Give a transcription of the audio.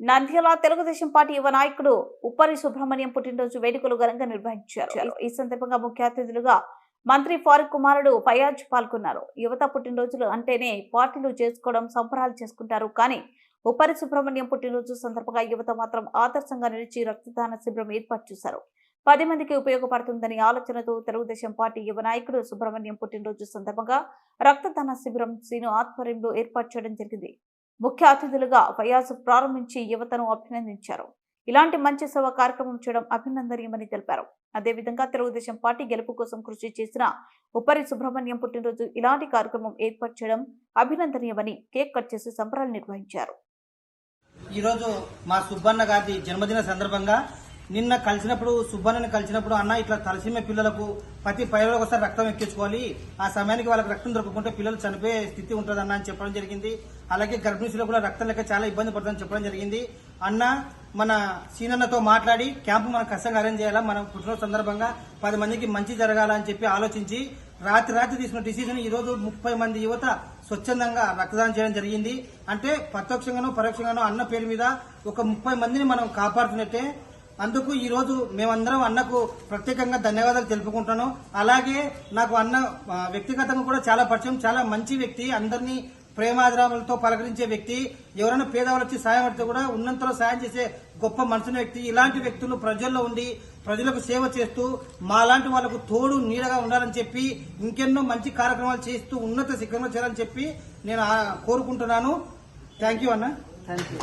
Nandyal Telugu Desam party యువ నాయకుడు ఉప్పరి సుబ్రహ్మణ్యం పుట్టినరోజు వేడుకలు ఘనంగా నిర్వహించారు. ఈ సందర్భంగా ముఖ్య అతిథులుగా మంత్రి ఫారూక్ కుమారుడు ఫయాజ్ పాల్గొన్నారు. యువత పుట్టినరోజులు అంటేనే పార్టీలు చేసుకోవడం, సంబరాలు చేసుకుంటారు. కానీ ఉప్పరి సుబ్రహ్మణ్యం పుట్టినరోజు సందర్భంగా యువత మాత్రం ఆదర్శంగా నిలిచి రక్తదాన శిబిరం ఏర్పాటు చేశారు. 10 మందికి ఉపయోగపడుతుందని ఆలోచనతో తెలుగుదేశం పార్టీ యువ నాయకుడు సుబ్రహ్మణ్యం పుట్టినరోజు సందర్భంగా రక్తదాన శిబిరం శ్రీను ఆధ్వర్యంలో ఏర్పాటు చేయడం జరిగింది. ముఖ్య అతిథులుగా ఫయాజ్ ప్రారంభించి యువతను అభినందించారు. ఇలాంటి మంచి సేవా కార్యక్రమం చేయడం అభినందనీయమని తెలిపారు. అదేవిధంగా తెలుగుదేశం పార్టీ గెలుపు కోసం కృషి చేసిన ఉప్పరి సుబ్రహ్మణ్యం పుట్టినరోజు ఇలాంటి కార్యక్రమం ఏర్పాటు చేయడం అభినందనీయమని కేక్ కట్ చేసి సంబరాలు నిర్వహించారు. ఈరోజు మా సుబ్బన్న గారి జన్మదిన సందర్భంగా నిన్న కలిసినప్పుడు సుబ్బన్నని కలిసినప్పుడు అన్న ఇట్లా తలసీమ పిల్లలకు ప్రతి 10 రోజులకు ఒకసారి రక్తం ఎక్కించుకోవాలి, ఆ సమయానికి వాళ్ళకి రక్తం దొరకకుంటే పిల్లలు చనిపోయే స్థితి ఉంటుందన్న అని చెప్పడం జరిగింది. అలాగే గర్భిణీలు కూడా రక్తం లెక్క చాలా ఇబ్బంది పడుతుందని చెప్పడం జరిగింది. అన్న మన సీనన్నతో మాట్లాడి క్యాంపు మనం కష్టంగా అరేంజ్ చేయాలా, మనం పుట్టినరోజు సందర్భంగా 10 మందికి మంచి జరగాలని చెప్పి ఆలోచించి రాత్రి తీసుకున్న డిసిజన్ ఈ రోజు 30 మంది యువత స్వచ్ఛందంగా రక్తదానం చేయడం జరిగింది. అంటే ప్రత్యక్షంగానో పరోక్షంగానో అన్న పేరు మీద ఒక 30 మందిని మనం కాపాడుతున్నట్టే. అందుకు ఈ రోజు మేమందరం అన్నకు ప్రత్యేకంగా ధన్యవాదాలు తెలుపుకుంటాను. అలాగే నాకు అన్న వ్యక్తిగతంగా కూడా చాలా పరిచయం, చాలా మంచి వ్యక్తి, అందరినీ ప్రేమాదరాలతో పలకరించే వ్యక్తి. ఎవరైనా పేదవాళ్ళు వచ్చి సాయం పడితే కూడా ఉన్నంతలో సాయం చేసే గొప్ప మనసున్న వ్యక్తి. ఇలాంటి వ్యక్తులు ప్రజల్లో ఉండి ప్రజలకు సేవ చేస్తూ మాలాంటి వాళ్ళకు తోడు నీడగా ఉండాలని చెప్పి ఇంకెన్నో మంచి కార్యక్రమాలు చేస్తూ ఉన్నత శిఖరంలో చేయాలని చెప్పి నేను కోరుకుంటున్నాను. థ్యాంక్ యూ అన్న. Thank you.